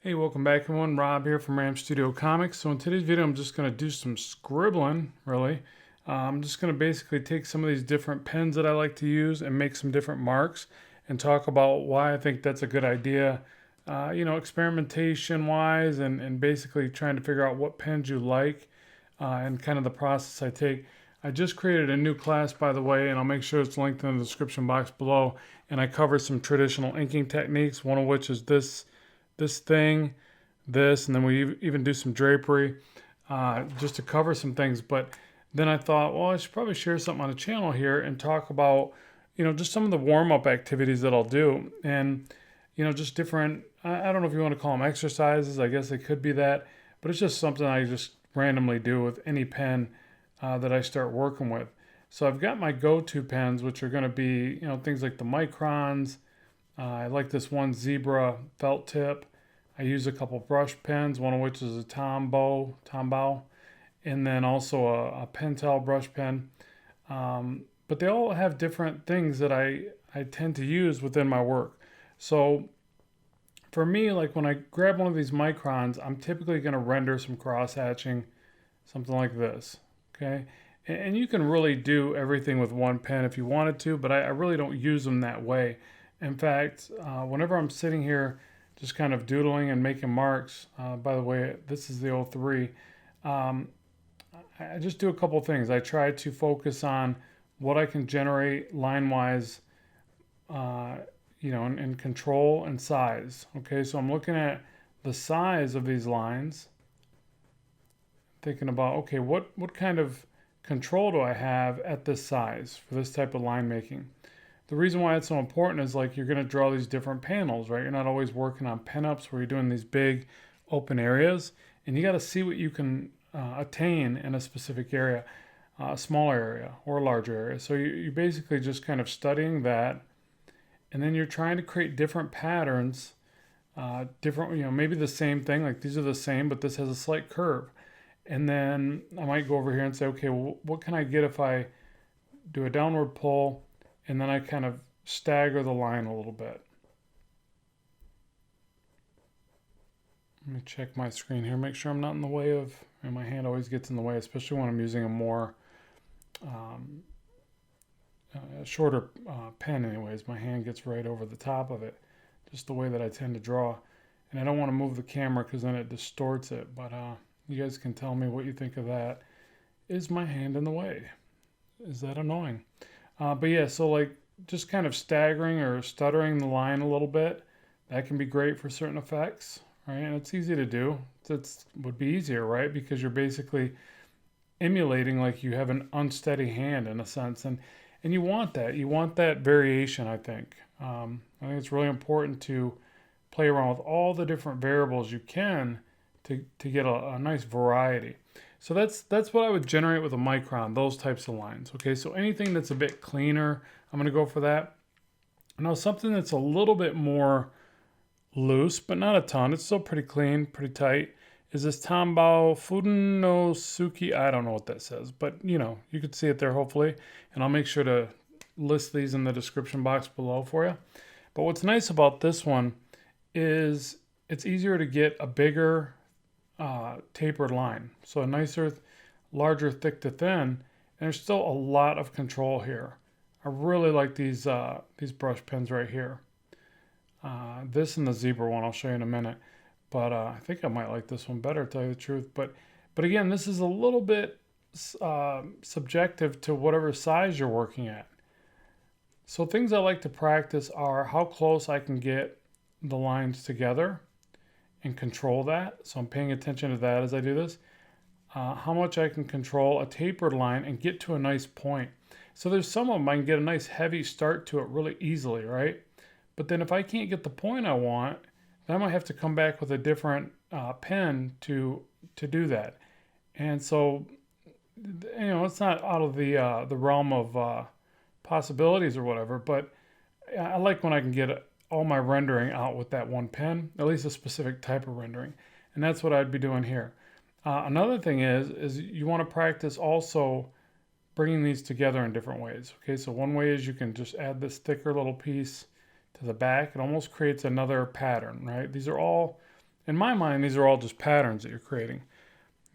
Hey, welcome back everyone. Rob here from Ram Studio Comics. So in today's video, I'm just going to do some scribbling, really. I'm just going to basically take some of these different pens that I like to use and make some different marks and talk about why I think that's a good idea, experimentation-wise and basically trying to figure out what pens you like and kind of the process I take. I just created a new class, by the way, and I'll make sure it's linked in the description box below. And I cover some traditional inking techniques, one of which is this thing, and then we even do some drapery just to cover some things. But then I thought, well, I should probably share something on the channel here and talk about, just some of the warm-up activities that I'll do. And, just different, I don't know if you want to call them exercises. I guess it could be that. But it's just something I just randomly do with any pen that I start working with. So I've got my go-to pens, which are going to be, things like the Microns. I like this one Zebra felt tip. I use a couple brush pens, one of which is a Tombow, and then also a Pentel brush pen. But they all have different things that I tend to use within my work. So for me, like when I grab one of these Microns, I'm typically going to render some cross-hatching, something like this, okay? And you can really do everything with one pen if you wanted to, but I really don't use them that way. In fact, whenever I'm sitting here just kind of doodling and making marks, by the way, this is the 03, I just do a couple things. I try to focus on what I can generate line-wise, in control and size. Okay, so I'm looking at the size of these lines, thinking about, okay, what kind of control do I have at this size for this type of line making? The reason why it's so important is like you're going to draw these different panels, right? You're not always working on pinups where you're doing these big open areas, and you got to see what you can attain in a specific area, a smaller area or a larger area. So you're basically just kind of studying that, and then you're trying to create different patterns, maybe the same thing, like these are the same, but this has a slight curve. And then I might go over here and say, okay, well, what can I get if I do a downward pull, and then I kind of stagger the line a little bit. Let me check my screen here, make sure I'm not in the way of, and my hand always gets in the way, especially when I'm using a more shorter pen anyways. My hand gets right over the top of it, just the way that I tend to draw. And I don't want to move the camera because then it distorts it, but you guys can tell me what you think of that. Is my hand in the way? Is that annoying? But yeah, so like just kind of staggering or stuttering the line a little bit, that can be great for certain effects, right? And it's easy to do. It would be easier, right? Because you're basically emulating like you have an unsteady hand in a sense. And you want that. You want that variation, I think. I think it's really important to play around with all the different variables you can to get a nice variety. So that's what I would generate with a Micron, those types of lines. Okay, so anything that's a bit cleaner, I'm going to go for that. Now something that's a little bit more loose, but not a ton, it's still pretty clean, pretty tight, is this Tombow Fudenosuke. I don't know what that says, but you could see it there hopefully. And I'll make sure to list these in the description box below for you. But what's nice about this one is it's easier to get a bigger tapered line. So a nicer, larger thick to thin, and there's still a lot of control here. I really like these brush pens right here. This and the Zebra one I'll show you in a minute. But I think I might like this one better, to tell you the truth. But again, this is a little bit subjective to whatever size you're working at. So things I like to practice are how close I can get the lines together and control that. So I'm paying attention to that as I do this. How much I can control a tapered line and get to a nice point. So there's some of them I can get a nice heavy start to it really easily, right? But then if I can't get the point I want, then I might have to come back with a different pen to do that. And so, it's not out of the realm of possibilities or whatever, but I like when I can get all my rendering out with that one pen, at least a specific type of rendering. And that's what I'd be doing here. Another thing is you want to practice also bringing these together in different ways. Okay, so one way is you can just add this thicker little piece to the back. It almost creates another pattern, right? These are all in my mind, these are all just patterns that you're creating.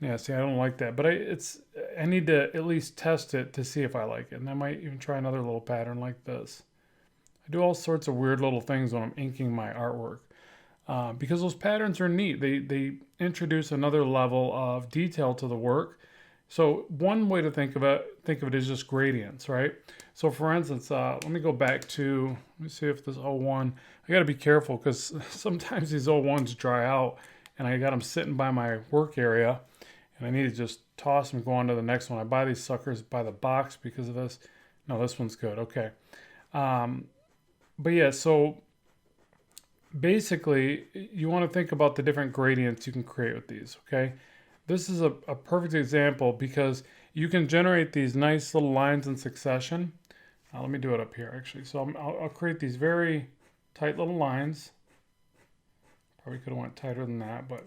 Yeah, see, I don't like that, but I need to at least test it to see if I like it. And I might even try another little pattern like this. I do all sorts of weird little things when I'm inking my artwork because those patterns are neat. They introduce another level of detail to the work. So one way to think of it is just gradients, right? So for instance, let me go back to, let me see if this 01, I got to be careful because sometimes these 01s dry out and I got them sitting by my work area and I need to just toss them and go on to the next one. I buy these suckers by the box because of this. No, this one's good. Okay. But yeah, so basically you want to think about the different gradients you can create with these, okay? This is a perfect example because you can generate these nice little lines in succession. Let me do it up here actually. So I'll create these very tight little lines. Probably could have went tighter than that, but.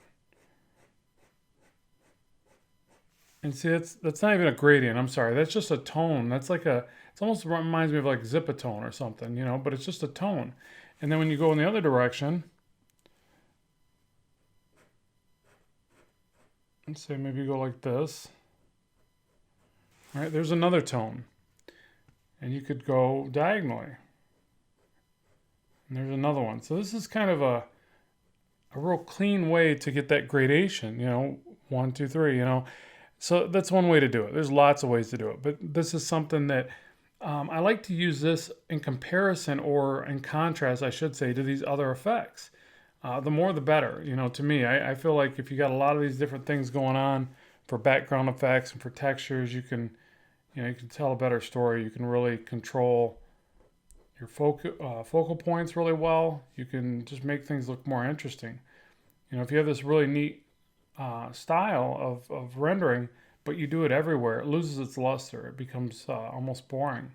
And see, that's not even a gradient. I'm sorry. That's just a tone. That's like it almost reminds me of like zipatone or something, you know, but it's just a tone. And then when you go in the other direction, let's say maybe you go like this. All right, there's another tone. And you could go diagonally. And there's another one. So this is kind of a real clean way to get that gradation, you know, 1, 2, 3, you know. So that's one way to do it. There's lots of ways to do it. But this is something that I like to use this in comparison or in contrast, I should say, to these other effects. The more the better, you know, to me. I feel like if you got a lot of these different things going on for background effects and for textures, you can tell a better story. You can really control your focal points really well. You can just make things look more interesting. You know, if you have this really neat style of rendering, but you do it everywhere, it loses its luster. It becomes almost boring.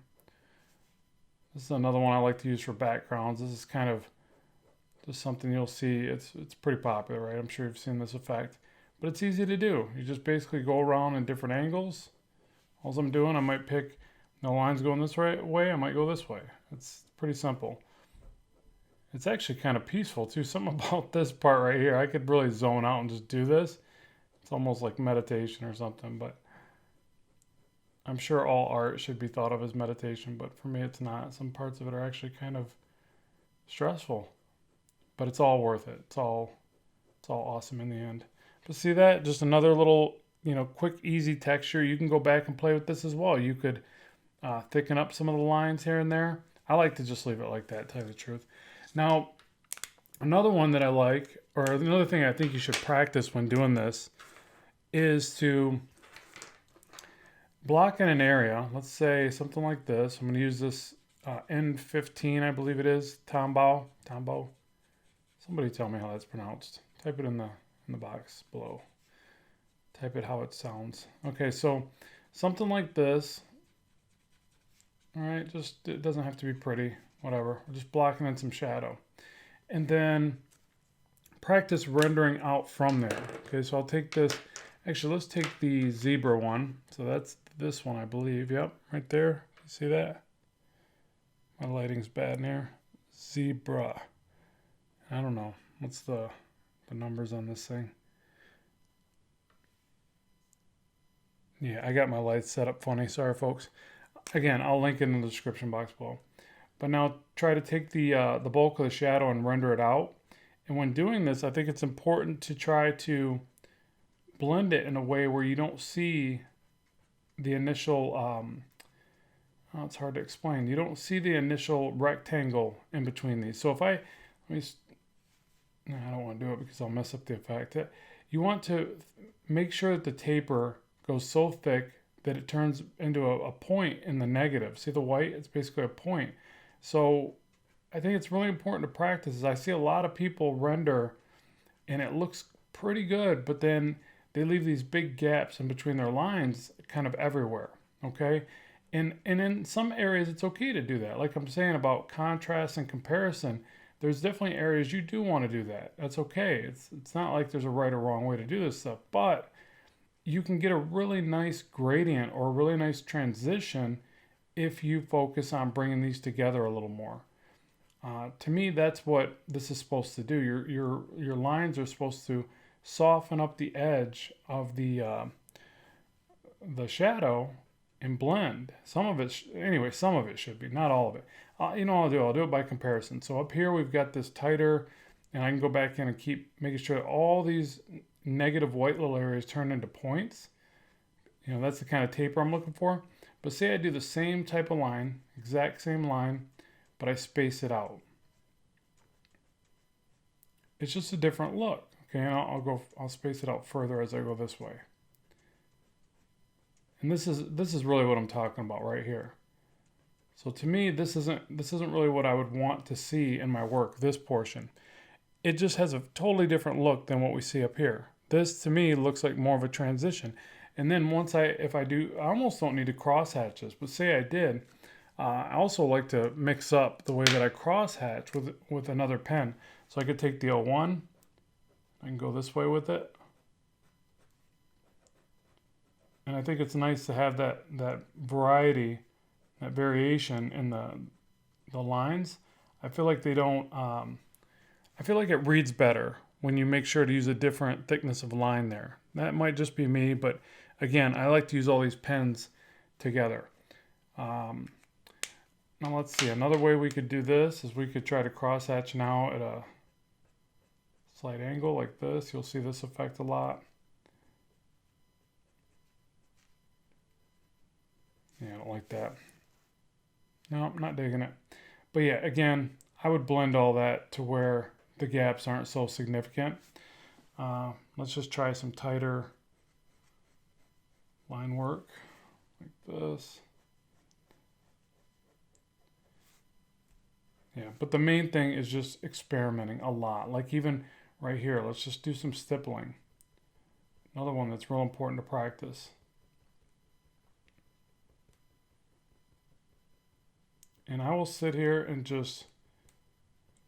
This is another one I like to use for backgrounds. This is kind of just something you'll see. It's pretty popular, right? I'm sure you've seen this effect, but it's easy to do. You just basically go around in different angles. All I'm doing, I might pick the lines going this way, I might go this way. It's pretty simple. It's actually kind of peaceful too. Something about this part right here, I could really zone out and just do this. It's almost like meditation or something, but I'm sure all art should be thought of as meditation, but for me it's not. Some parts of it are actually kind of stressful, but it's all worth it. It's all awesome in the end. But see that? Just another little, you know, quick, easy texture. You can go back and play with this as well. You could thicken up some of the lines here and there. I like to just leave it like that, to tell you the truth. Now, another one that I like, or another thing I think you should practice when doing this, is to block in an area. Let's say something like this. I'm going to use this N15, I believe it is, Tombow. Somebody tell me how that's pronounced. Type it in the box below. Type it how it sounds. Okay, so something like this. All right, just it doesn't have to be pretty, whatever. We're just blocking in some shadow. And then practice rendering out from there. Okay, so I'll take this. Actually, let's take the zebra one. So that's this one, I believe. Yep, right there. You see that? My lighting's bad in here. Zebra. I don't know. What's the numbers on this thing? Yeah, I got my lights set up funny. Sorry, folks. Again, I'll link it in the description box below. But now try to take the bulk of the shadow and render it out. And when doing this, I think it's important to try to blend it in a way where you don't see the initial, it's hard to explain. You don't see the initial rectangle in between these. So if I don't want to do it because I'll mess up the effect. You want to make sure that the taper goes so thick that it turns into a point in the negative. See the white? It's basically a point. So I think it's really important to practice. I see a lot of people render and it looks pretty good, but then they leave these big gaps in between their lines kind of everywhere, okay? And in some areas it's okay to do that. Like I'm saying about contrast and comparison, there's definitely areas you do want to do that. That's okay. It's not like there's a right or wrong way to do this stuff, but you can get a really nice gradient or a really nice transition if you focus on bringing these together a little more. To me, that's what this is supposed to do. Your lines are supposed to soften up the edge of the shadow and blend. Some of it, anyway, some of it should be, not all of it. You know what I'll do it by comparison. So up here we've got this tighter, and I can go back in and keep making sure that all these negative white little areas turn into points. You know, that's the kind of taper I'm looking for. But say I do the same type of line, exact same line, but I space it out. It's just a different look. Okay, and I'll space it out further as I go this way. And this is really what I'm talking about right here. So to me, this isn't really what I would want to see in my work, this portion. It just has a totally different look than what we see up here. This to me looks like more of a transition. And then if I do, I almost don't need to cross hatch this, but say I did, I also like to mix up the way that I cross hatch with another pen. So I could take the 01, I can go this way with it. And I think it's nice to have that variety, that variation in the lines. I feel like they don't, I feel like it reads better when you make sure to use a different thickness of line there. That might just be me, but again, I like to use all these pens together. Now let's see, another way we could do this is we could try to cross hatch now at a slight angle like this. You'll see this effect a lot. Yeah, I don't like that. No, I'm not digging it. But yeah, again, I would blend all that to where the gaps aren't so significant. Let's just try some tighter line work like this. Yeah, but the main thing is just experimenting a lot. Like even right here, let's just do some stippling. Another one that's real important to practice. And I will sit here and just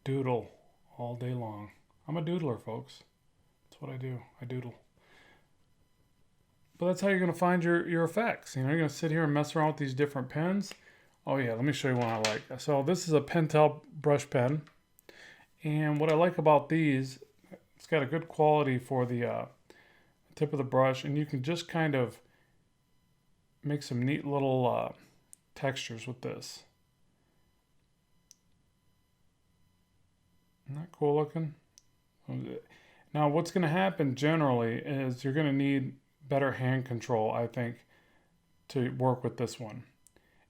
doodle all day long. I'm a doodler, folks. That's what I do. I doodle. But that's how you're going to find your effects. You know, you're going to sit here and mess around with these different pens. Oh yeah, let me show you one I like. So this is a Pentel brush pen. And what I like about these, it's got a good quality for the tip of the brush. And you can just kind of make some neat little textures with this. Isn't that cool looking? Now what's going to happen generally is you're going to need better hand control, I think, to work with this one.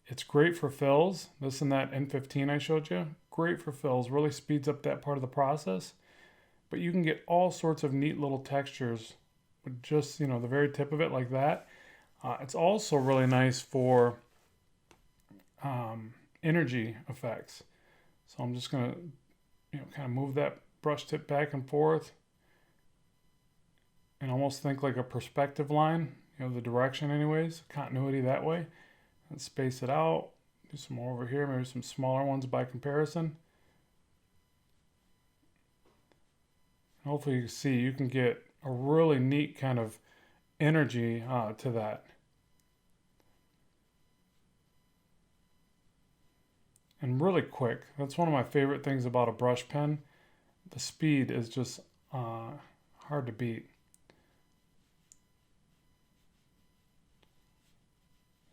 It's great for fills. This and that N15 I showed you. Great for fills. Really speeds up that part of the process. But you can get all sorts of neat little textures with just, you know, the very tip of it like that. It's also really nice for energy effects. So I'm just going to, you know, kind of move that brush tip back and forth and almost think like a perspective line, you know, the direction anyways, continuity that way. And space it out. Do some more over here, maybe some smaller ones by comparison. And hopefully you can see you can get a really neat kind of energy to that. And really quick. That's one of my favorite things about a brush pen. The speed is just hard to beat.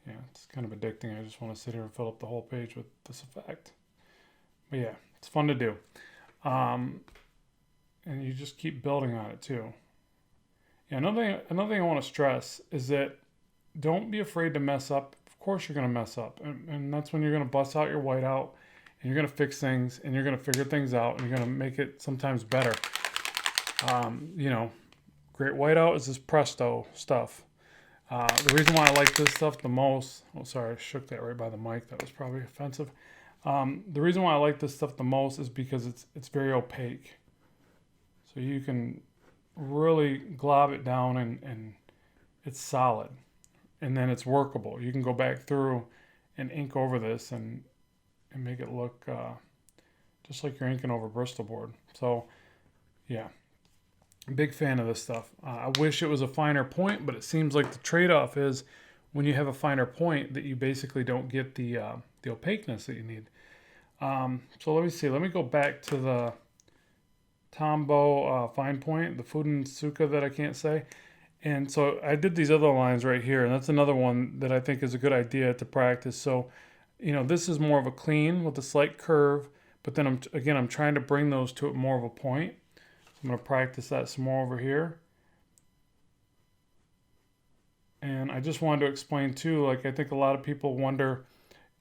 Yeah, it's kind of addicting. I just want to sit here and fill up the whole page with this effect. But yeah, it's fun to do. And you just keep building on it too. Yeah, another thing I want to stress is that don't be afraid to mess up. Of course you're going to mess up. And that's when you're going to bust out your whiteout and you're going to fix things and you're going to figure things out and you're going to make it sometimes better. You know, great whiteout is this Presto stuff. The reason why I like this stuff the most, oh sorry, I shook that right by the mic, that was probably offensive. The reason why I like this stuff the most is because it's very opaque. So you can really glob it down and it's solid. And then it's workable. You can go back through and ink over this and make it look just like you're inking over Bristol board. So yeah. Big fan of this stuff. I wish it was a finer point, but it seems like the trade-off is when you have a finer point that you basically don't get the opaqueness that you need. So let me see. Let me go back to the Tombow fine point, the Fudenosuke that I can't say. And so I did these other lines right here, and that's another one that I think is a good idea to practice. So, you know, this is more of a clean with a slight curve, but then I'm trying to bring those to more of a point. So I'm going to practice that some more over here. And I just wanted to explain too, like I think a lot of people wonder,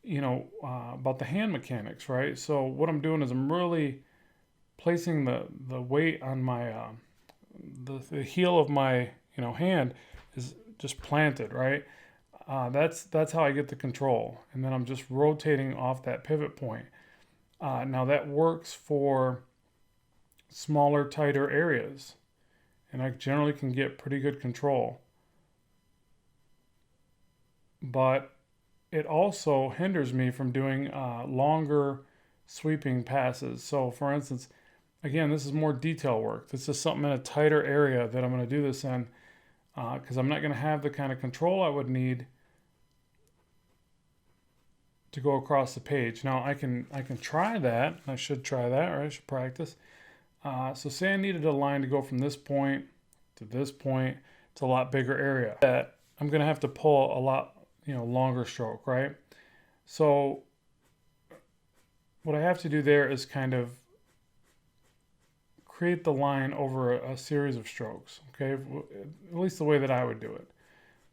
you know, about the hand mechanics, right? So what I'm doing is I'm really placing the weight on my the heel of my hand is just planted, right? That's how I get the control, and then I'm just rotating off that pivot point. Now that works for smaller, tighter areas, and I generally can get pretty good control. But it also hinders me from doing longer sweeping passes. So for instance, again, this is more detail work. This is something in a tighter area that I'm going to do this in because I'm not going to have the kind of control I would need to go across the page. Now I can try that. I should try that, or I should practice. So say I needed a line to go from this point to this point. It's a lot bigger area. That I'm going to have to pull a lot longer stroke, right? So what I have to do there is kind of create the line over a series of strokes, okay? At least the way that I would do it,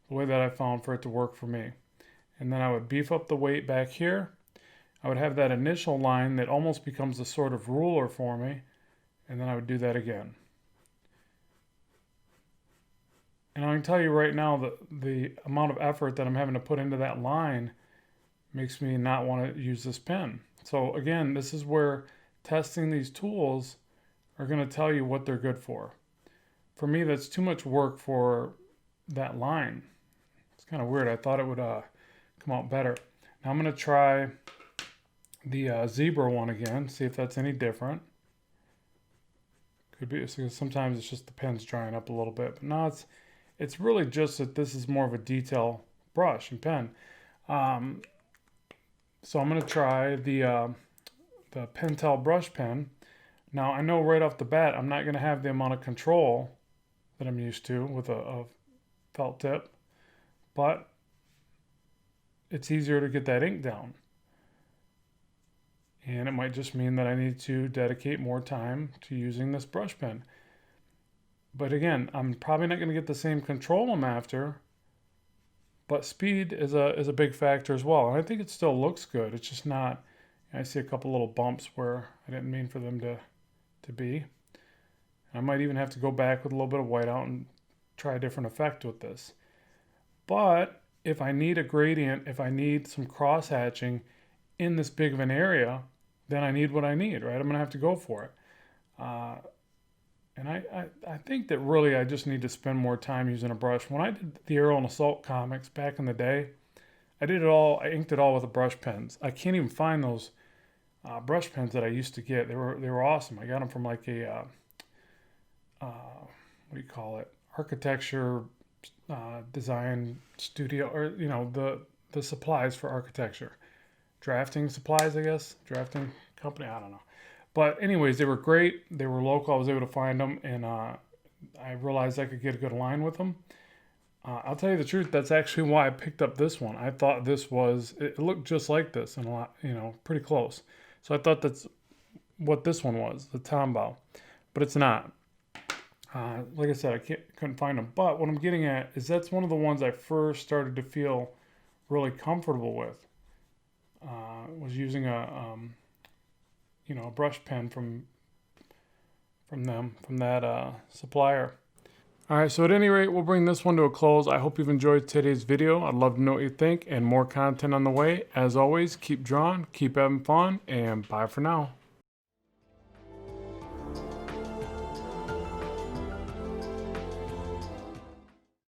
the way that I found for it to work for me. And then I would beef up the weight back here. I would have that initial line that almost becomes a sort of ruler for me, and then I would do that again. And I can tell you right now that the amount of effort that I'm having to put into that line makes me not want to use this pen. So again, this is where testing these tools are going to tell you what they're good for. For me, that's too much work for that line. It's kind of weird. I thought it would come out better. Now I'm going to try the zebra one again, see if that's any different. Could be, because sometimes it's just the pen's drying up a little bit, but now it's really just that this is more of a detail brush and pen. So I'm going to try the Pentel brush pen. Now I know right off the bat I'm not going to have the amount of control that I'm used to with a felt tip, but it's easier to get that ink down. And it might just mean that I need to dedicate more time to using this brush pen. But again, I'm probably not going to get the same control I'm after, but speed is a big factor as well. And I think it still looks good. It's just not, I see a couple little bumps where I didn't mean for them to be. I might even have to go back with a little bit of whiteout and try a different effect with this. But if I need a gradient, if I need some cross hatching in this big of an area, then I need what I need, right? I'm going to have to go for it. And I think that really I just need to spend more time using a brush. When I did the Arrow and Assault comics back in the day, I inked it all with the brush pens. I can't even find those brush pens that I used to get. They were awesome. I got them from like a, what do you call it? Architecture design studio, or, the supplies for architecture. Drafting supplies, I guess. Drafting company, I don't know. But anyways, they were great. They were local. I was able to find them, and I realized I could get a good line with them. I'll tell you the truth. That's actually why I picked up this one. I thought it looked just like this, and a lot, pretty close. So I thought that's what this one was, the Tombow, but it's not. Like I said, I couldn't find them. But what I'm getting at is that's one of the ones I first started to feel really comfortable with. Was using a brush pen from that supplier. All right, so at any rate, we'll bring this one to a close. I hope you've enjoyed today's video. I'd love to know what you think, and more content on the way. As always, keep drawing, keep having fun, and bye for now.